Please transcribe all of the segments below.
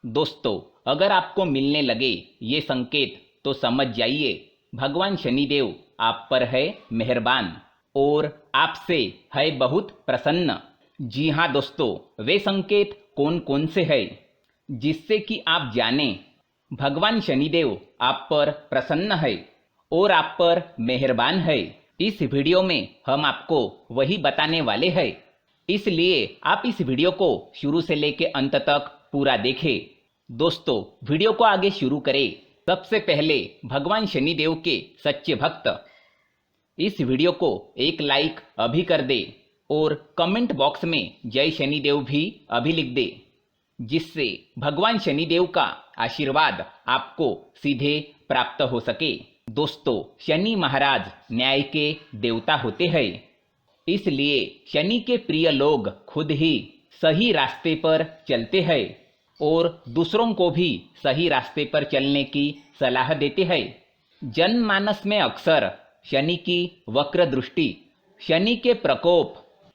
दोस्तों, अगर आपको मिलने लगे ये संकेत तो समझ जाइए भगवान शनिदेव आप पर है मेहरबान और आपसे है बहुत प्रसन्न। जी हाँ दोस्तों, वे संकेत कौन कौन से हैं जिससे कि आप जाने भगवान शनिदेव आप पर प्रसन्न है और आप पर मेहरबान है। इस वीडियो में हम आपको वही बताने वाले हैं, इसलिए आप इस वीडियो को शुरू से लेकर अंत तक पूरा देखें। दोस्तों, वीडियो को आगे शुरू करें सबसे पहले भगवान शनिदेव के सच्चे भक्त इस वीडियो को एक लाइक अभी कर दे और कमेंट बॉक्स में जय शनिदेव भी अभी लिख दे, जिससे भगवान शनिदेव का आशीर्वाद आपको सीधे प्राप्त हो सके। दोस्तों, शनि महाराज न्याय के देवता होते हैं, इसलिए शनि के प्रिय लोग खुद ही सही रास्ते पर चलते हैं और दूसरों को भी सही रास्ते पर चलने की सलाह देते हैं। जनमानस में अक्सर शनि की वक्र दृष्टि, शनि के प्रकोप,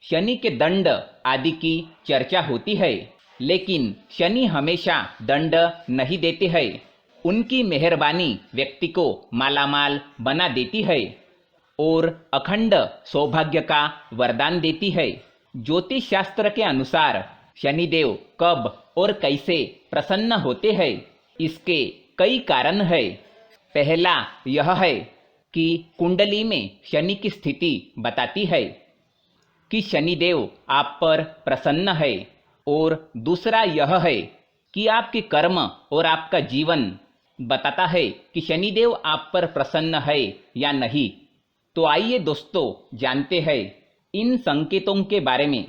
शनि के दंड आदि की चर्चा होती है, लेकिन शनि हमेशा दंड नहीं देते हैं। उनकी मेहरबानी व्यक्ति को मालामाल बना देती है और अखंड सौभाग्य का वरदान देती है। ज्योतिष शास्त्र के अनुसार शनिदेव कब और कैसे प्रसन्न होते हैं, इसके कई कारण हैं। पहला यह है कि कुंडली में शनि की स्थिति बताती है कि शनिदेव आप पर प्रसन्न है, और दूसरा यह है कि आपके कर्म और आपका जीवन बताता है कि शनिदेव आप पर प्रसन्न है या नहीं। तो आइए दोस्तों, जानते हैं इन संकेतों के बारे में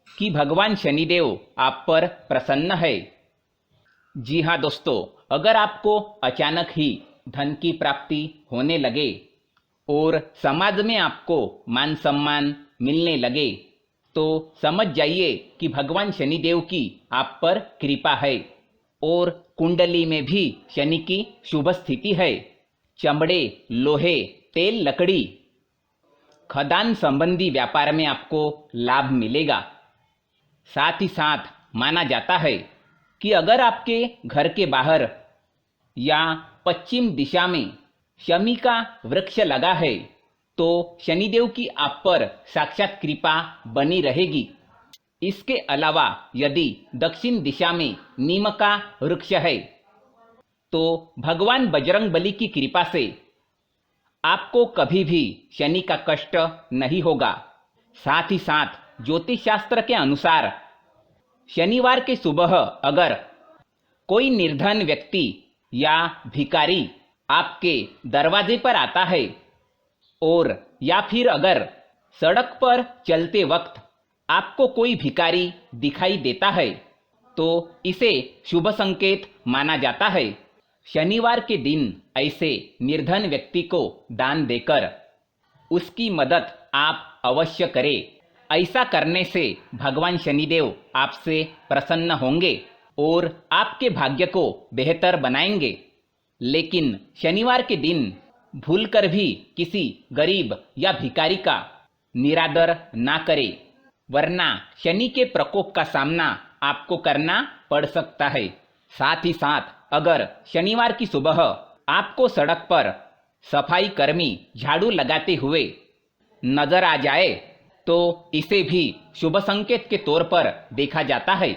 कि भगवान शनिदेव आप पर प्रसन्न है। जी हाँ दोस्तों, अगर आपको अचानक ही धन की प्राप्ति होने लगे और समाज में आपको मान सम्मान मिलने लगे, तो समझ जाइए कि भगवान शनिदेव की आप पर कृपा है और कुंडली में भी शनि की शुभ स्थिति है। चमड़े, लोहे, तेल, लकड़ी, खदान संबंधी व्यापार में आपको लाभ मिलेगा। साथ ही साथ माना जाता है कि अगर आपके घर के बाहर या पश्चिम दिशा में शमी का वृक्ष लगा है तो शनिदेव की आप पर साक्षात कृपा बनी रहेगी। इसके अलावा यदि दक्षिण दिशा में नीम का वृक्ष है तो भगवान बजरंग बली की कृपा से आपको कभी भी शनि का कष्ट नहीं होगा। साथ ही साथ ज्योतिष शास्त्र के अनुसार शनिवार के सुबह अगर कोई निर्धन व्यक्ति या भिखारी आपके दरवाजे पर आता है और या फिर अगर सड़क पर चलते वक्त आपको कोई भिखारी दिखाई देता है तो इसे शुभ संकेत माना जाता है। शनिवार के दिन ऐसे निर्धन व्यक्ति को दान देकर उसकी मदद आप अवश्य करें। ऐसा करने से भगवान शनिदेव आपसे प्रसन्न होंगे और आपके भाग्य को बेहतर बनाएंगे। लेकिन शनिवार के दिन भूलकर भी किसी गरीब या भिखारी का निरादर ना करें, वरना शनि के प्रकोप का सामना आपको करना पड़ सकता है। साथ ही साथ अगर शनिवार की सुबह आपको सड़क पर सफाई कर्मी झाड़ू लगाते हुए नजर आ जाए तो इसे भी शुभ संकेत के तौर पर देखा जाता है।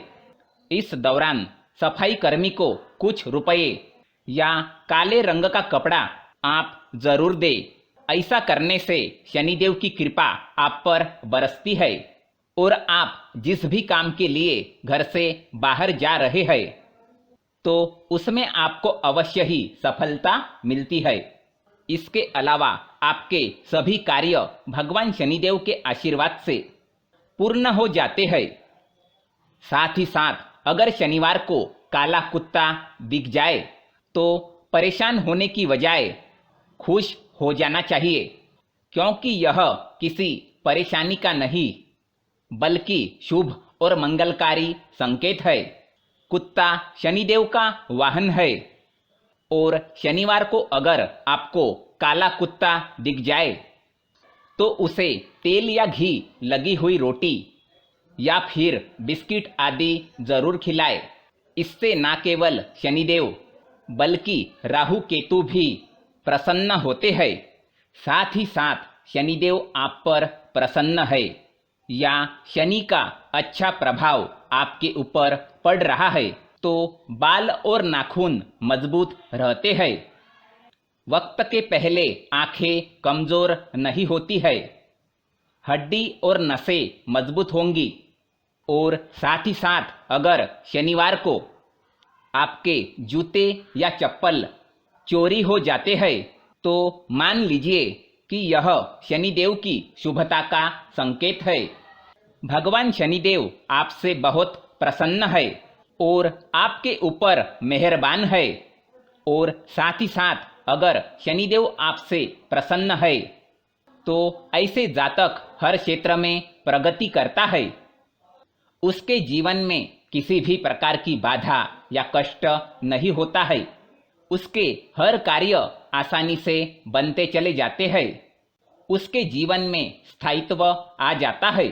इस दौरान सफाई कर्मी को कुछ रुपए या काले रंग का कपड़ा आप जरूर दें। ऐसा करने से शनिदेव की कृपा आप पर बरसती है और आप जिस भी काम के लिए घर से बाहर जा रहे हैं तो उसमें आपको अवश्य ही सफलता मिलती है। इसके अलावा आपके सभी कार्य भगवान शनिदेव के आशीर्वाद से पूर्ण हो जाते हैं। साथ ही साथ अगर शनिवार को काला कुत्ता दिख जाए तो परेशान होने की बजाय खुश हो जाना चाहिए, क्योंकि यह किसी परेशानी का नहीं बल्कि शुभ और मंगलकारी संकेत है। कुत्ता शनिदेव का वाहन है और शनिवार को अगर आपको काला कुत्ता दिख जाए तो उसे तेल या घी लगी हुई रोटी या फिर बिस्किट आदि जरूर खिलाए। इससे न केवल शनिदेव बल्कि राहु केतु भी प्रसन्न होते हैं। साथ ही साथ शनिदेव आप पर प्रसन्न है या शनि का अच्छा प्रभाव आपके ऊपर पड़ रहा है तो बाल और नाखून मजबूत रहते हैं। वक्त के पहले आंखें कमजोर नहीं होती है, हड्डी और नसें मजबूत होंगी। और साथ ही साथ अगर शनिवार को आपके जूते या चप्पल चोरी हो जाते हैं तो मान लीजिए कि यह शनिदेव की शुभता का संकेत है। भगवान शनिदेव आपसे बहुत प्रसन्न है और आपके ऊपर मेहरबान है। और साथ ही साथ अगर शनिदेव आपसे प्रसन्न है तो ऐसे जातक हर क्षेत्र में प्रगति करता है। उसके जीवन में किसी भी प्रकार की बाधा या कष्ट नहीं होता है। उसके हर कार्य आसानी से बनते चले जाते हैं। उसके जीवन में स्थायित्व आ जाता है।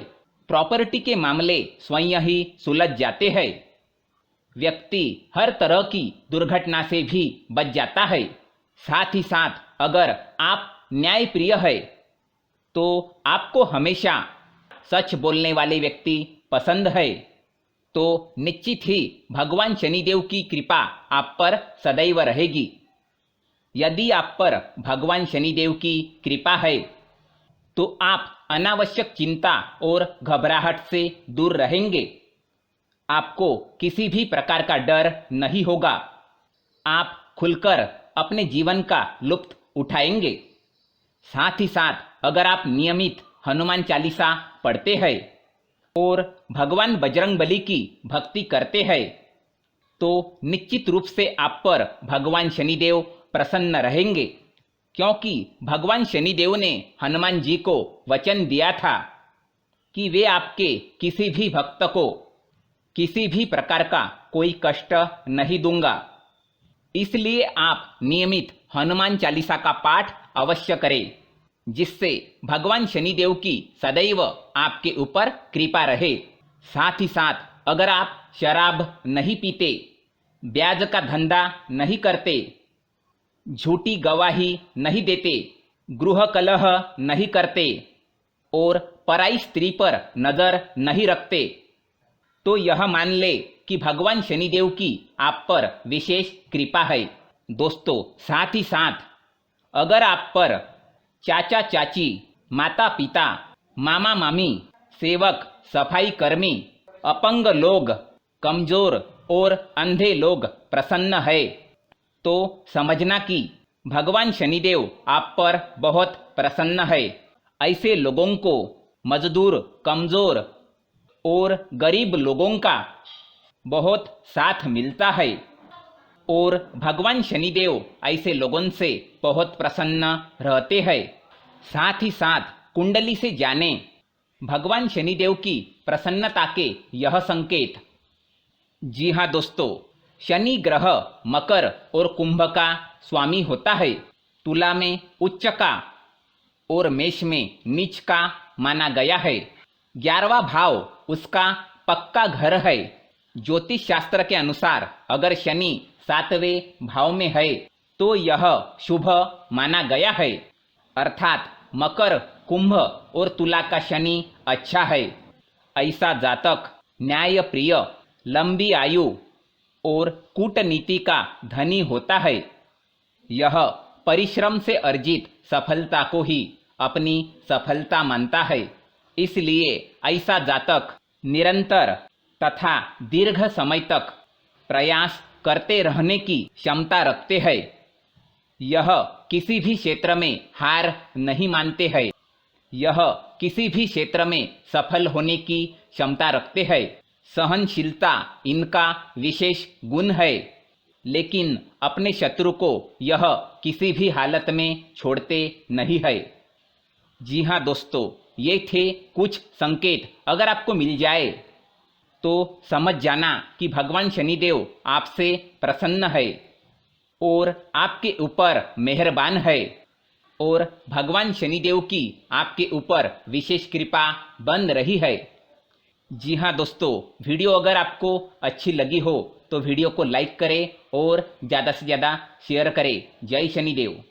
प्रॉपर्टी के मामले स्वयं ही सुलझ जाते हैं। व्यक्ति हर तरह की दुर्घटना से भी बच जाता है। साथ ही साथ अगर आप न्यायप्रिय है तो आपको हमेशा सच बोलने वाले व्यक्ति पसंद है। तो निश्चित ही भगवान शनिदेव की कृपा आप पर सदैव रहेगी। यदि आप पर भगवान शनिदेव की कृपा है तो आप अनावश्यक चिंता और घबराहट से दूर रहेंगे। आपको किसी भी प्रकार का डर नहीं होगा। आप खुलकर अपने जीवन का लुत्फ उठाएंगे। साथ ही साथ अगर आप नियमित हनुमान चालीसा पढ़ते हैं और भगवान बजरंगबली की भक्ति करते हैं तो निश्चित रूप से आप पर भगवान शनिदेव प्रसन्न रहेंगे, क्योंकि भगवान शनिदेव ने हनुमान जी को वचन दिया था कि वे आपके किसी भी भक्त को किसी भी प्रकार का कोई कष्ट नहीं दूंगा। इसलिए आप नियमित हनुमान चालीसा का पाठ अवश्य करें, जिससे भगवान शनिदेव की सदैव आपके ऊपर कृपा रहे। साथ ही साथ अगर आप शराब नहीं पीते, ब्याज का धंधा नहीं करते, झूठी गवाही नहीं देते, गृह कलह नहीं करते और पराई स्त्री पर नजर नहीं रखते, तो यह मान ले कि भगवान शनिदेव की आप पर विशेष कृपा है। दोस्तों, साथ ही साथ अगर आप पर चाचा चाची, माता पिता, मामा मामी, सेवक, सफाई कर्मी, अपंग लोग, कमजोर और अंधे लोग प्रसन्न है तो समझना कि भगवान शनिदेव आप पर बहुत प्रसन्न है। ऐसे लोगों को मजदूर, कमजोर और गरीब लोगों का बहुत साथ मिलता है और भगवान शनिदेव ऐसे लोगों से बहुत प्रसन्न रहते हैं। साथ ही साथ कुंडली से जाने भगवान शनिदेव की प्रसन्नता के यह संकेत। जी हाँ दोस्तों, शनि ग्रह मकर और कुंभ का स्वामी होता है। तुला में उच्च का और मेष में नीच का माना गया है। 11वां भाव उसका पक्का घर है। ज्योतिष शास्त्र के अनुसार अगर शनि 7वें भाव में है तो यह शुभ माना गया है, अर्थात मकर, कुंभ और तुला का शनि अच्छा है। ऐसा जातक न्याय प्रिय, लंबी आयु और कूटनीति का धनी होता है। यह परिश्रम से अर्जित सफलता को ही अपनी सफलता मानता है। इसलिए ऐसा जातक निरंतर तथा दीर्घ समय तक प्रयास करते रहने की क्षमता रखते हैं। यह किसी भी क्षेत्र में हार नहीं मानते हैं। यह किसी भी क्षेत्र में सफल होने की क्षमता रखते हैं। सहनशीलता इनका विशेष गुण है, लेकिन अपने शत्रु को यह किसी भी हालत में छोड़ते नहीं है। जी हाँ दोस्तों, ये थे कुछ संकेत। अगर आपको मिल जाए तो समझ जाना कि भगवान शनिदेव आपसे प्रसन्न है और आपके ऊपर मेहरबान है और भगवान शनिदेव की आपके ऊपर विशेष कृपा बन रही है। जी हाँ दोस्तों, वीडियो अगर आपको अच्छी लगी हो तो वीडियो को लाइक करें और ज़्यादा से ज़्यादा शेयर करें। जय शनिदेव।